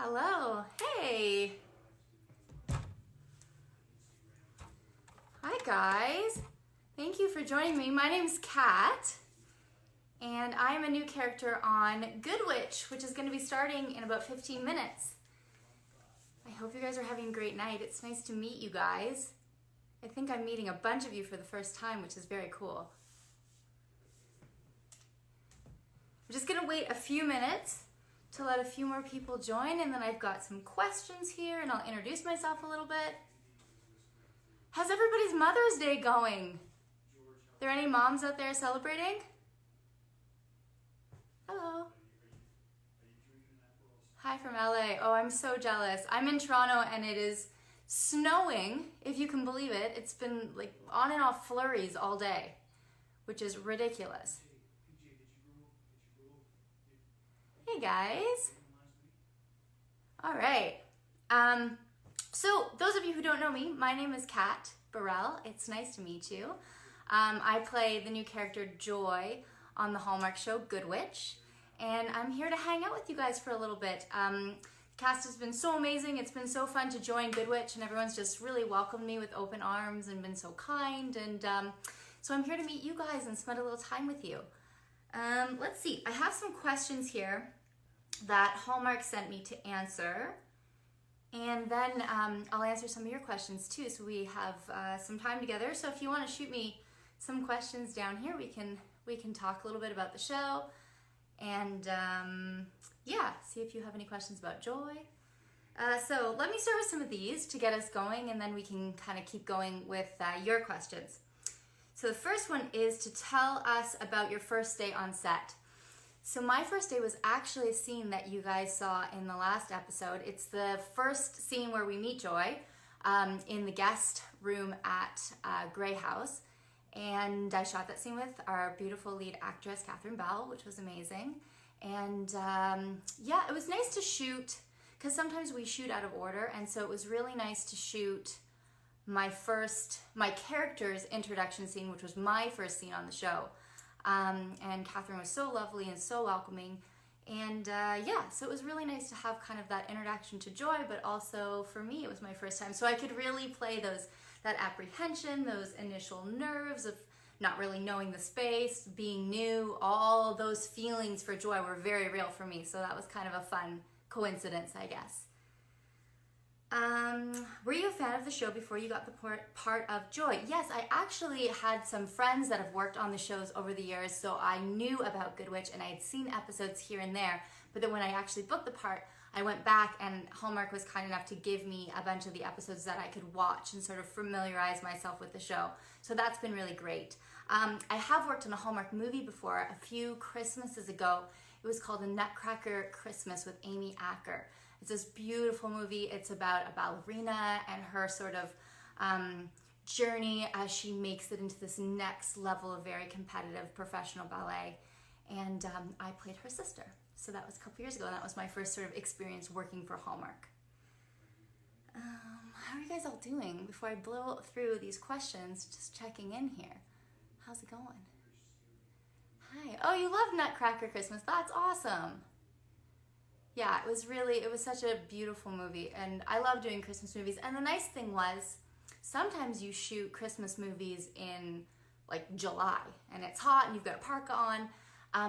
Hello, hey. Hi guys. Thank you for joining me. My name's Kat, and I'm a new character on Good Witch, which is going to be starting in about 15 minutes. I hope you guys are having a great night. It's nice to meet you guys. I think I'm meeting a bunch of you for the first time, which is very cool. I'm just going to wait a few minutes to let a few more people join, and then I've got some questions here, and I'll introduce myself a little bit. How's everybody's Mother's Day going? Are there any moms out there celebrating? Hello. Hi from LA. Oh, I'm so jealous. I'm in Toronto and it is snowing, if you can believe it. It's been like on and off flurries all day, which is ridiculous. Hey guys. All right. So those of you who don't know me, my name is Kat Barrell. It's nice to meet you. I play the new character Joy on the Hallmark show Good Witch, and I'm here to hang out with you guys for a little bit. The cast has been so amazing. It's been so fun to join Good Witch, and everyone's just really welcomed me with open arms and been so kind. And so I'm here to meet you guys and spend a little time with you. Let's see. I have some questions here that Hallmark sent me to answer. And then I'll answer some of your questions too, so we have some time together. So if you want to shoot me some questions down here, we can talk a little bit about the show, and yeah, see if you have any questions about Joy. So let me start with some of these to get us going, and then we can kind of keep going with your questions. So the first one is to tell us about your first day on set. So my first day was actually a scene that you guys saw in the last episode. It's the first scene where we meet Joy in the guest room at Grey House. And I shot that scene with our beautiful lead actress, Catherine Bell, which was amazing. And yeah, it was nice to shoot, because sometimes we shoot out of order. And so it was really nice to shoot my character's introduction scene, which was my first scene on the show. And Catherine was so lovely and so welcoming, and yeah, so it was really nice to have kind of that introduction to Joy, but also for me it was my first time, so I could really play that apprehension, those initial nerves of not really knowing the space, being new. All those feelings for Joy were very real for me, so that was kind of a fun coincidence, I guess. Were you a fan of the show before you got the part of Joy? Yes, I actually had some friends that have worked on the shows over the years, so I knew about Good Witch and I had seen episodes here and there, but then when I actually booked the part, I went back and Hallmark was kind enough to give me a bunch of the episodes that I could watch and sort of familiarize myself with the show. So that's been really great. I have worked on a Hallmark movie before, a few Christmases ago. It was called Nutcracker Christmas with Amy Acker. It's this beautiful movie. It's about a ballerina and her sort of journey as she makes it into this next level of very competitive professional ballet. And I played her sister. So that was a couple years ago, and that was my first sort of experience working for Hallmark. How are you guys all doing? Before I blow through these questions, just checking in here. How's it going? Hi. Oh, you love Nutcracker Christmas. That's awesome. Yeah, it was such a beautiful movie, and I love doing Christmas movies. And the nice thing was, sometimes you shoot Christmas movies in like July, and it's hot, and you've got a parka on.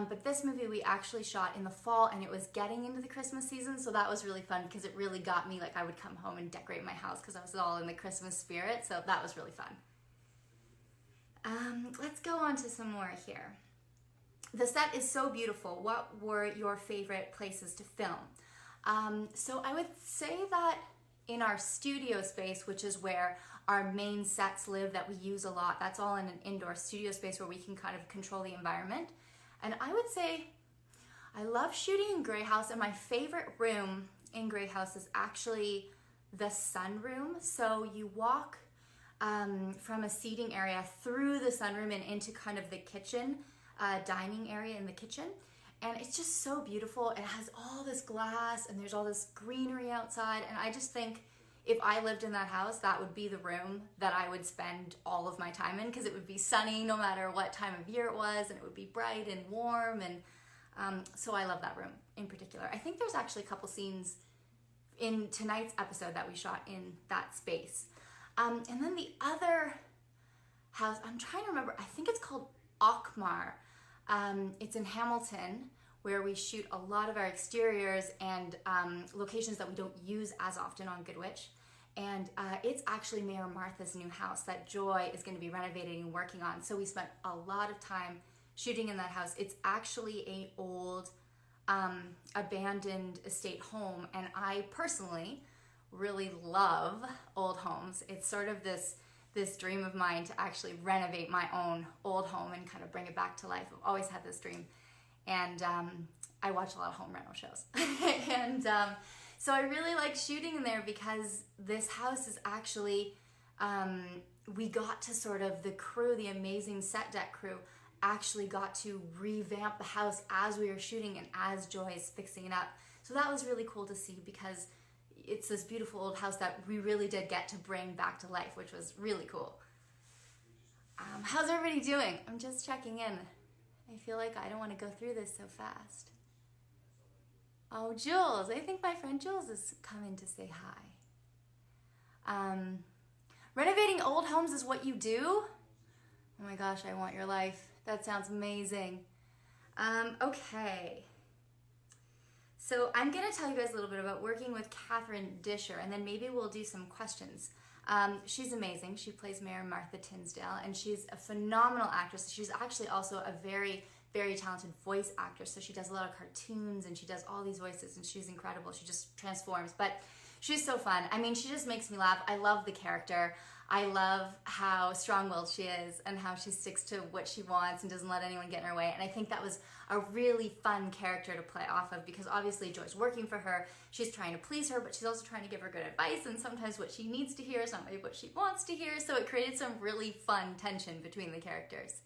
But this movie we actually shot in the fall, and it was getting into the Christmas season, so that was really fun because it really got me. Like, I would come home and decorate my house because I was all in the Christmas spirit, so that was really fun. Let's go on to some more here. The set is so beautiful. What were your favorite places to film? So I would say that in our studio space, which is where our main sets live that we use a lot, that's all in an indoor studio space where we can kind of control the environment. And I would say I love shooting in Grey House, and my favorite room in Grey House is actually the sunroom. So you walk from a seating area through the sunroom and into kind of the kitchen, dining area in the kitchen, and it's just so beautiful. It has all this glass and there's all this greenery outside, and I just think if I lived in that house, that would be the room that I would spend all of my time in, because it would be sunny no matter what time of year it was, and it would be bright and warm, and so I love that room in particular. I think there's actually a couple scenes in tonight's episode that we shot in that space. And then the other house, I'm trying to remember, I think it's called Alkmaar. It's in Hamilton, where we shoot a lot of our exteriors and locations that we don't use as often on Good Witch. And it's actually Mayor Martha's new house that Joy is going to be renovating and working on. So we spent a lot of time shooting in that house. It's actually an old abandoned estate home, and I personally really love old homes. It's sort of this dream of mine to actually renovate my own old home and kind of bring it back to life. I've always had this dream, and I watch a lot of home rental shows. And so I really like shooting in there because this house is actually, we got to sort of, the crew, the amazing set deck crew, actually got to revamp the house as we were shooting and as Joy is fixing it up. So that was really cool to see because it's this beautiful old house that we really did get to bring back to life, which was really cool. How's everybody doing? I'm just checking in. I feel like I don't want to go through this so fast. Oh, Jules. I think my friend Jules has come in to say hi. Renovating old homes is what you do? Oh my gosh, I want your life. That sounds amazing. Okay. So I'm going to tell you guys a little bit about working with Catherine Disher, and then maybe we'll do some questions. She's amazing. She plays Mayor Martha Tinsdale, and she's a phenomenal actress. She's actually also a very, very talented voice actress. So she does a lot of cartoons, and she does all these voices, and she's incredible. She just transforms. But she's so fun. I mean, she just makes me laugh. I love the character. I love how strong-willed she is and how she sticks to what she wants and doesn't let anyone get in her way. And I think that was a really fun character to play off of because obviously Joy's working for her. She's trying to please her, but she's also trying to give her good advice, and sometimes what she needs to hear is not maybe what she wants to hear. So it created some really fun tension between the characters.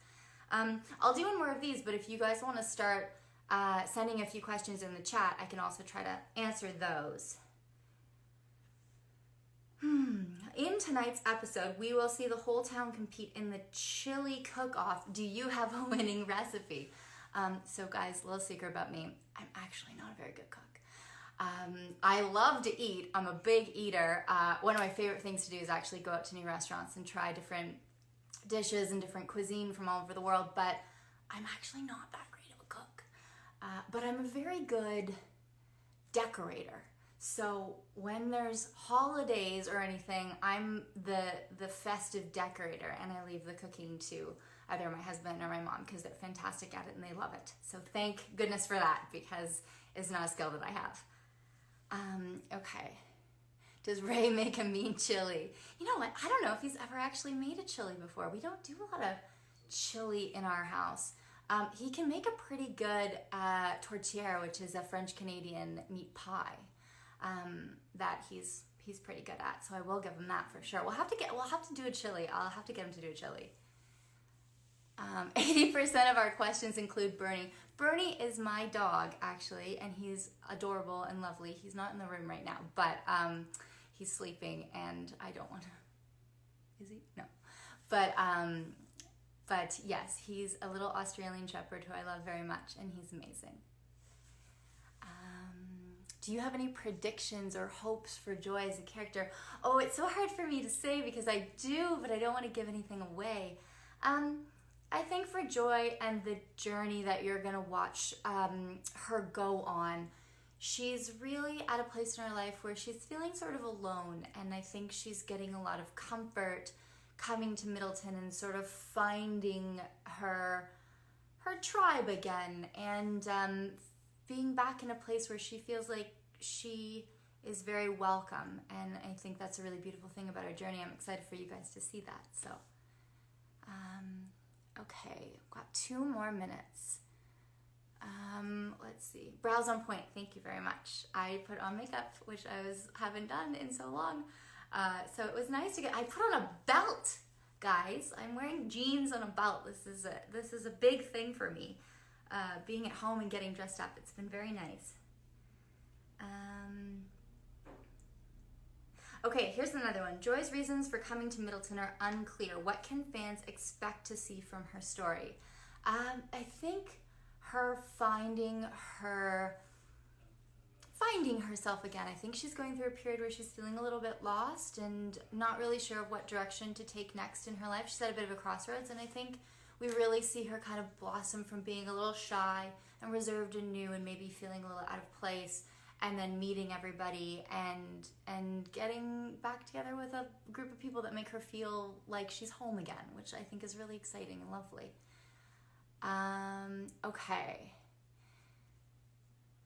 I'll do one more of these, but if you guys want to start sending a few questions in the chat, I can also try to answer those. In tonight's episode, we will see the whole town compete in the chili cook-off. Do you have a winning recipe? So guys, a little secret about me. I'm actually not a very good cook. I love to eat. I'm a big eater. One of my favorite things to do is actually go out to new restaurants and try different dishes and different cuisine from all over the world, but I'm actually not that great of a cook. But I'm a very good decorator. So when there's holidays or anything, I'm the festive decorator, and I leave the cooking to either my husband or my mom because they're fantastic at it and they love it. So thank goodness for that because it's not a skill that I have. Okay. Does Ray make a mean chili? You know what? I don't know if he's ever actually made a chili before. We don't do a lot of chili in our house. He can make a pretty good tourtière, which is a French-Canadian meat pie. That he's pretty good at, so I will give him that for sure. We'll have to do a chili. I'll have to get him to do a chili. 80% of our questions include Bernie. Bernie is my dog, actually, and he's adorable and lovely. He's not in the room right now, but he's sleeping, and I don't want to. Is he? No. But yes, he's a little Australian Shepherd who I love very much, and he's amazing. Do you have any predictions or hopes for Joy as a character? Oh, it's so hard for me to say because I do, but I don't want to give anything away. I think for Joy and the journey that you're going to watch her go on, she's really at a place in her life where she's feeling sort of alone, and I think she's getting a lot of comfort coming to Middleton and sort of finding her tribe again, and being back in a place where she feels like she is very welcome. And I think that's a really beautiful thing about our journey. I'm excited for you guys to see that. So, okay, I've got 2 more minutes. Let's see. Brows on point. Thank you very much. I put on makeup, which haven't done in so long. So it was nice to get. I put on a belt, guys. I'm wearing jeans on a belt. This is a big thing for me. Being at home and getting dressed up. It's been very nice. Okay, here's another one. Joy's reasons for coming to Middleton are unclear. What can fans expect to see from her story? I think her finding finding herself again. I think she's going through a period where she's feeling a little bit lost and not really sure of what direction to take next in her life. She's at a bit of a crossroads, and I think we really see her kind of blossom from being a little shy and reserved and new and maybe feeling a little out of place, and then meeting everybody and getting back together with a group of people that make her feel like she's home again, which I think is really exciting and lovely. Okay.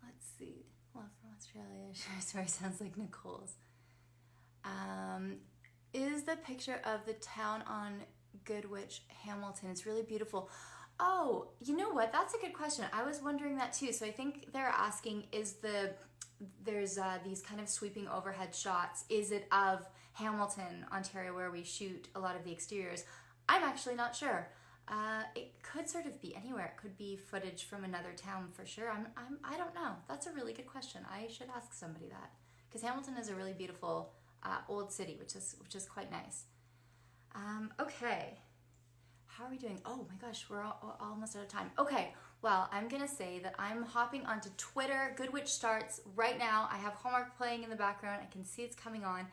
Let's see. Love from Australia. Sure, sorry, sounds like Nicole's. Is the picture of the town on Goodwitch, Hamilton? It's really beautiful. Oh, you know what? That's a good question. I was wondering that too. So I think they're asking, there's these kind of sweeping overhead shots. Is it of Hamilton, Ontario, where we shoot a lot of the exteriors? I'm actually not sure. It could sort of be anywhere. It could be footage from another town for sure. I don't know. That's a really good question. I should ask somebody that, because Hamilton is a really beautiful old city, which is quite nice. Okay. How are we doing? Oh my gosh, we're almost out of time. Okay, well, I'm gonna say that I'm hopping onto Twitter. Goodwitch starts right now. I have Hallmark playing in the background. I can see it's coming on.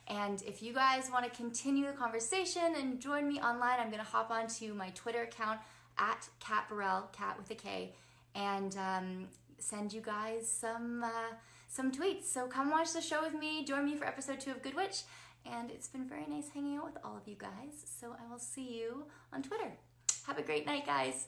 And if you guys want to continue the conversation and join me online, I'm gonna hop onto my Twitter account at Kat Barrell, Kat with a K, and send you guys some tweets. So come watch the show with me. Join me for episode 2 of Goodwitch. And it's been very nice hanging out with all of you guys. So I will see you on Twitter. Have a great night, guys.